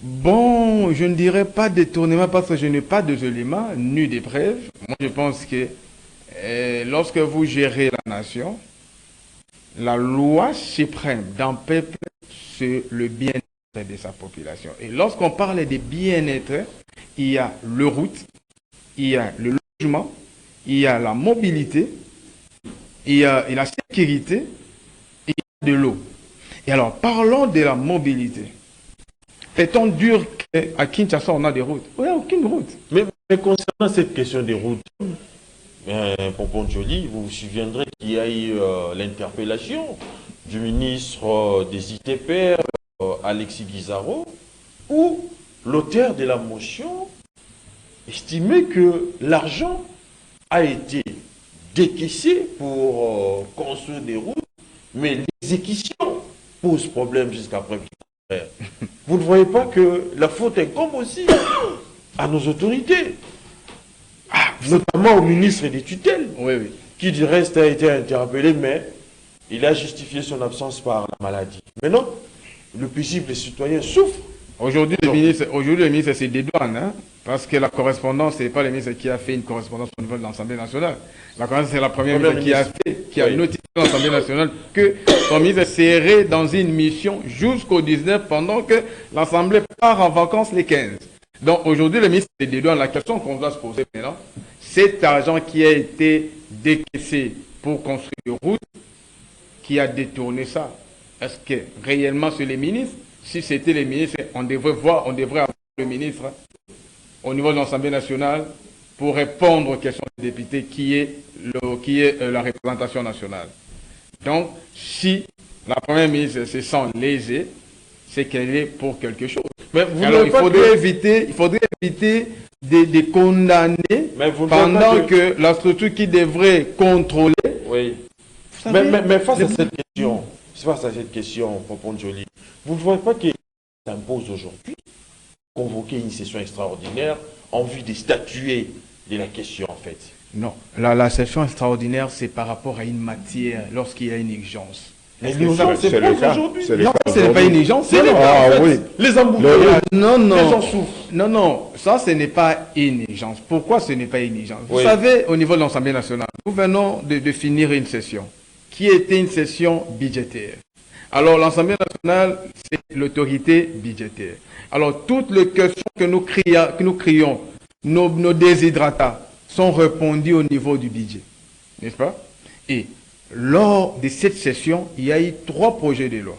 Bon, je ne dirais pas détournement parce que je n'ai pas de éléments ni des preuves. Moi je pense que lorsque vous gérez la nation, la loi suprême d'un peuple, c'est le bien-être de sa population. Et lorsqu'on parle de bien-être, il y a le route, il y a le logement, il y a la mobilité, il y a la sécurité, et il y a de l'eau. Et alors, parlons de la mobilité. Fait-on dire qu'à Kinshasa, on a des routes? Il n'y a aucune route. Mais concernant cette question des routes, Pompon Joly, vous vous souviendrez qu'il y a eu l'interpellation du ministre des ITPR, Alexis Guizaro, où l'auteur de la motion estimait que l'argent a été décaissé pour construire des routes, mais l'exécution pose problème jusqu'à preuve du contraire. Vous ne voyez pas que la faute incombe aussi à nos autorités, notamment au ministre des tutelles, qui du reste a été interpellé, mais il a justifié son absence par la maladie. Maintenant, le paisible citoyen souffre Aujourd'hui, le ministre, c'est des douanes, hein, parce que la correspondance, ce n'est pas le ministre qui a fait une correspondance au niveau de l'Assemblée nationale. La correspondance, c'est la première ministre qui a notifié à l'Assemblée nationale que son ministre serait dans une mission jusqu'au 19 pendant que l'Assemblée part en vacances les 15. Donc aujourd'hui, le ministre des douanes, la question qu'on doit se poser maintenant, cet argent qui a été décaissé pour construire des routes, qui a détourné ça, est-ce que réellement c'est les ministres? Si c'était les ministres, on devrait avoir le ministre au niveau de l'Assemblée nationale pour répondre aux questions des députés qui est la représentation nationale. Donc, si la première ministre se sent lésée, c'est qu'elle est pour quelque chose. Mais alors, il faudrait éviter de condamner pendant que la structure qui devrait contrôler... Oui. Mais face à cette question, Popon Joly, vous ne voyez pas qu'il s'impose aujourd'hui convoquer une session extraordinaire en vue de statuer de la question en fait? Non, la session extraordinaire, c'est par rapport à une matière lorsqu'il y a une urgence. L'urgence, c'est le cas aujourd'hui. Non, ce n'est pas une urgence, c'est le cas. En fait. Les embouteillages, les gens souffrent. Non, ça, ce n'est pas une urgence. Pourquoi ce n'est pas une urgence? Vous savez, au niveau de l'Assemblée nationale, nous venons de finir une session qui était une session budgétaire. Alors, l'Assemblée nationale, c'est l'autorité budgétaire. Alors, toutes les questions que nous crions, nos déshydratats, sont répondues au niveau du budget. N'est-ce pas? Et lors de cette session, il y a eu 3 projets de loi.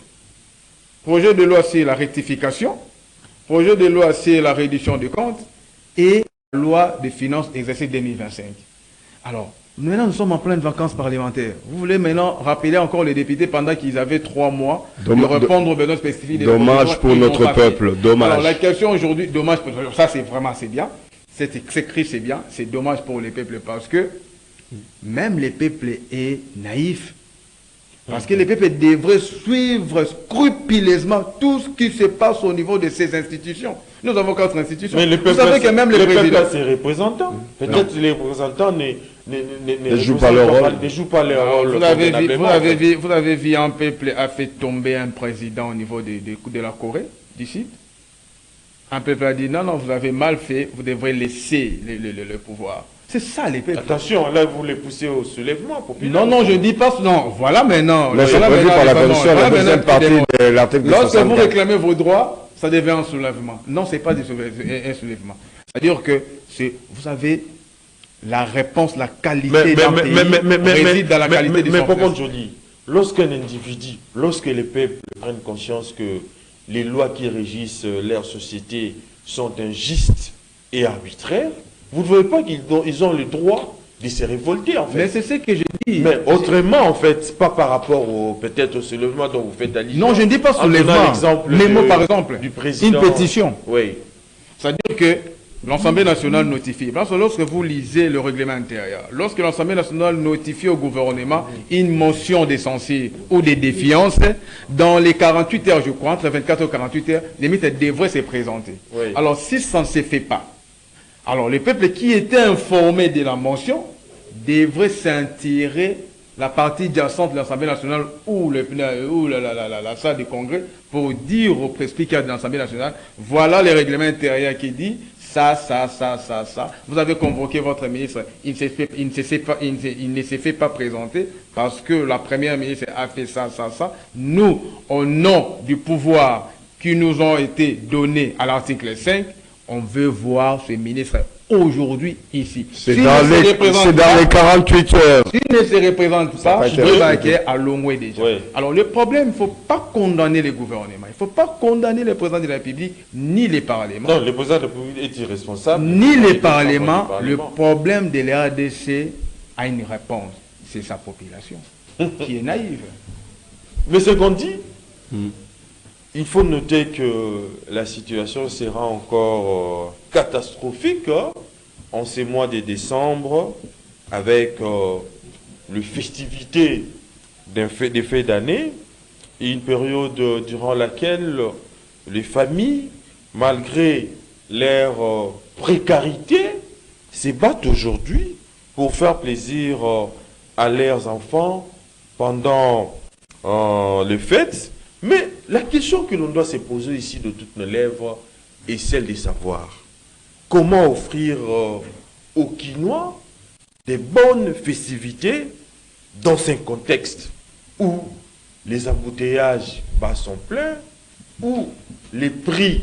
Projet de loi, c'est la rectification. Projet de loi, c'est la réduction des comptes. Et la loi de finances exercice 2025. Alors, maintenant, nous sommes en pleine vacances parlementaires. Vous voulez maintenant rappeler encore les députés pendant qu'ils avaient 3 mois de répondre aux besoins spécifiques des dommage pour notre peuple, dommage. Alors, la question aujourd'hui, dommage pour ça, c'est bien. C'est écrit, c'est bien. C'est dommage pour les peuples parce que même les peuples est naïf. Parce que les peuples devraient suivre scrupuleusement tout ce qui se passe au niveau de ces institutions. Nous avons 4 institutions. Mais vous savez que même les présidents... ses représentants. Peut-être les représentants ne jouent pas leur rôle. Ne jouent pas leur rôle. Vous avez vu un peuple a fait tomber un président au niveau de la Corée, d'ici. Un peuple a dit non, vous avez mal fait, vous devrez laisser le pouvoir. C'est ça les peuples. Attention, là vous les poussez au soulèvement populaire. Non, je ne dis pas... Non, voilà maintenant. Mais c'est prévu par la Constitution, la deuxième partie de l'article 64. Lorsque vous réclamez vos droits, ça devient un soulèvement. Non, ce n'est pas un soulèvement. C'est-à-dire que vous avez la réponse, la qualité d'un pays réside dans la qualité de son Mais Popon Joly, lorsqu'un individu, lorsque les peuples prennent conscience que les lois qui régissent leur société sont injustes et arbitraires, vous ne voyez pas qu'ils ont le droit de se révolter, en fait. Mais c'est ce que je dis. Mais autrement, en fait, pas par rapport peut-être au soulèvement dont vous faites allusion. Non, je ne dis pas soulèvement. Mais moi, par exemple, du président, une pétition. Oui. C'est-à-dire que l'Assemblée nationale notifie. Lorsque vous lisez le règlement intérieur, lorsque l'Assemblée nationale notifie au gouvernement une motion de censure ou de défiance, dans les 48 heures, je crois, entre 24 et 48 heures, les ministres devraient se présenter. Oui. Alors, si ça ne se fait pas, alors les peuples qui étaient informés de la motion devraient s'intirer la partie adjacente de l'Assemblée nationale ou la salle du Congrès pour dire au speaker de l'Assemblée nationale, voilà le règlement intérieur qui dit ça. Vous avez convoqué votre ministre, il ne s'est fait pas présenter parce que la première ministre a fait ça. Nous, au nom du pouvoir qui nous ont été donnés à l'article 5, on veut voir ce ministre aujourd'hui ici. C'est dans les 48 heures. S'il ne se représente pas, je vais à Longwe déjà. Oui. Alors le problème, il ne faut pas condamner les gouvernements. Il ne faut pas condamner le président de la République, ni les parlements. Non, le président de la République est irresponsable. Ni les parlements. Le problème de la RDC a une réponse. C'est sa population qui est naïve. Mais ce qu'on dit... Il faut noter que la situation sera encore catastrophique en ces mois de décembre avec les festivités des fêtes d'année et une période durant laquelle les familles, malgré leur précarité, se battent aujourd'hui pour faire plaisir à leurs enfants pendant les fêtes. Mais la question que l'on doit se poser ici de toutes nos lèvres est celle de savoir comment offrir aux Quinois des bonnes festivités dans un contexte où les embouteillages sont pleins, où les prix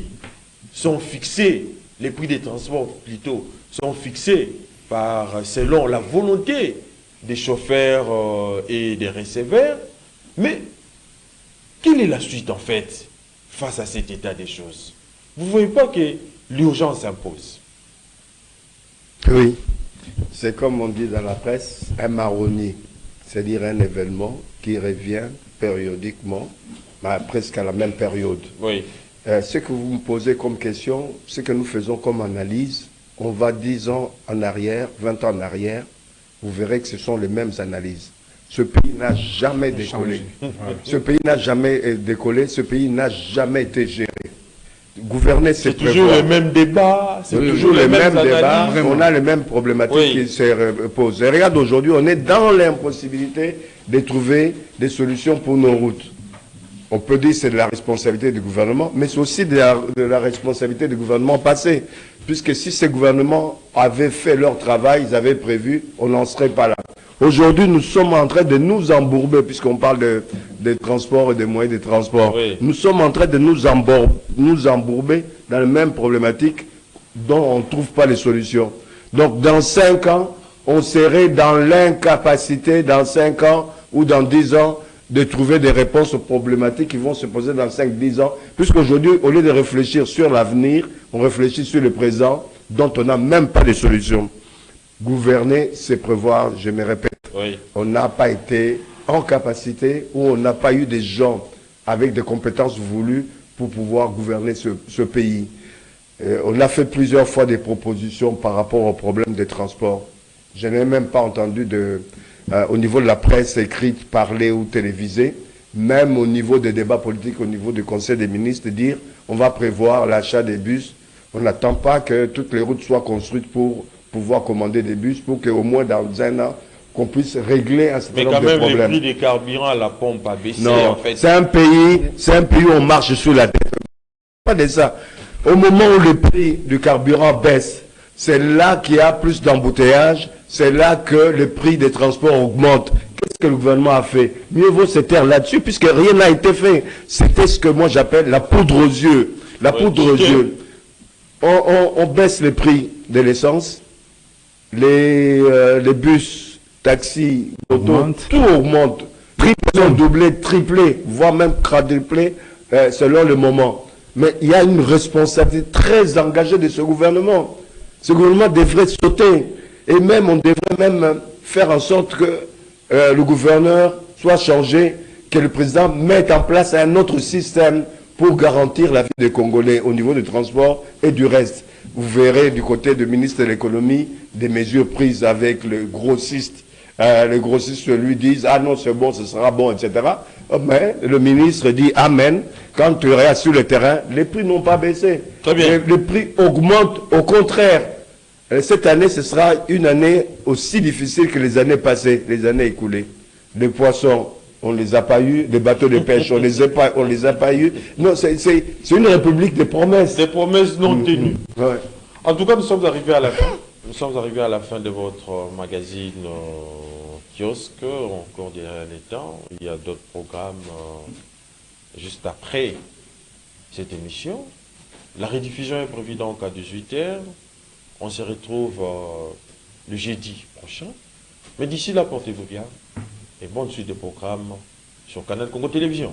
sont fixés, les prix des transports plutôt, sont fixés selon la volonté des chauffeurs et des receveurs. Mais quelle est la suite en fait face à cet état des choses? Vous ne voyez pas que l'urgence impose? Oui, c'est comme on dit dans la presse, un marronnier, c'est-à-dire un événement qui revient périodiquement, presque à la même période. Oui. Ce que vous me posez comme question, ce que nous faisons comme analyse, on va 10 ans en arrière, 20 ans en arrière, vous verrez que ce sont les mêmes analyses. Ce pays n'a jamais décollé. Ce pays n'a jamais décollé, ce pays n'a jamais été géré. Gouverner, c'est toujours les mêmes débats, c'est toujours les mêmes débats, on a les mêmes problématiques qui se posent. Et regarde, aujourd'hui, on est dans l'impossibilité de trouver des solutions pour nos routes. On peut dire que c'est de la responsabilité du gouvernement, mais c'est aussi de la responsabilité du gouvernement passé. Puisque si ces gouvernements avaient fait leur travail, ils avaient prévu, on n'en serait pas là. Aujourd'hui, nous sommes en train de nous embourber, puisqu'on parle de transport et des moyens de transport. Oui. Nous sommes en train de nous embourber dans les mêmes problématiques dont on ne trouve pas les solutions. Donc, dans 5 ans, on serait dans l'incapacité, dans 5 ans ou dans 10 ans, de trouver des réponses aux problématiques qui vont se poser dans 5-10 ans. Puisqu'aujourd'hui, au lieu de réfléchir sur l'avenir, on réfléchit sur le présent, dont on n'a même pas de solution. Gouverner, c'est prévoir, je me répète. Oui. On n'a pas été en capacité ou on n'a pas eu des gens avec des compétences voulues pour pouvoir gouverner ce pays. On a fait plusieurs fois des propositions par rapport aux problèmes des transports. Je n'ai même pas entendu au niveau de la presse écrite, parlée ou télévisée, même au niveau des débats politiques, au niveau du Conseil des ministres, dire on va prévoir l'achat des bus. On n'attend pas que toutes les routes soient construites pour pouvoir commander des bus, pour qu'au moins dans 1 an, qu'on puisse régler un certain nombre de problèmes. Mais quand même, le prix des carburants à la pompe a baissé, non, en fait. C'est un pays où on marche sur la tête. Pas de ça. Au moment où le prix du carburant baisse, c'est là qu'il y a plus d'embouteillages, c'est là que le prix des transports augmente. Qu'est-ce que le gouvernement a fait? Mieux vaut se taire là-dessus, puisque rien n'a été fait. C'était ce que moi j'appelle la poudre aux yeux. La poudre aux yeux. On baisse les prix de l'essence, les bus, taxis, autos, tout augmente. Prix ont doublé, triplé, voire même quadruplé selon le moment. Mais il y a une responsabilité très engagée de ce gouvernement. Ce gouvernement devrait sauter. Et même, on devrait même faire en sorte que le gouverneur soit changé, que le président mette en place un autre système pour garantir la vie des Congolais au niveau du transport et du reste. Vous verrez du côté du ministre de l'économie des mesures prises avec le grossiste. Les grossistes lui disent « Ah non, c'est bon, ce sera bon, etc. » Mais le ministre dit « Amen ». Quand tu regardes sur le terrain, les prix n'ont pas baissé. Très bien. Les prix augmentent, au contraire. Cette année, ce sera une année aussi difficile que les années passées, les années écoulées. Les poissons, on ne les a pas eus. Les bateaux de pêche, on les a pas eus. Non, c'est une république de promesses. Des promesses non tenues. Ouais. En tout cas, nous sommes arrivés à la fin. Nous sommes arrivés à la fin de votre magazine kiosque. Encore derrière les temps. Il y a d'autres programmes juste après cette émission. La rediffusion est prévue donc à 18h. On se retrouve le jeudi prochain. Mais d'ici là, portez-vous bien. Et bonne suite de programmes sur Canal Congo Télévision.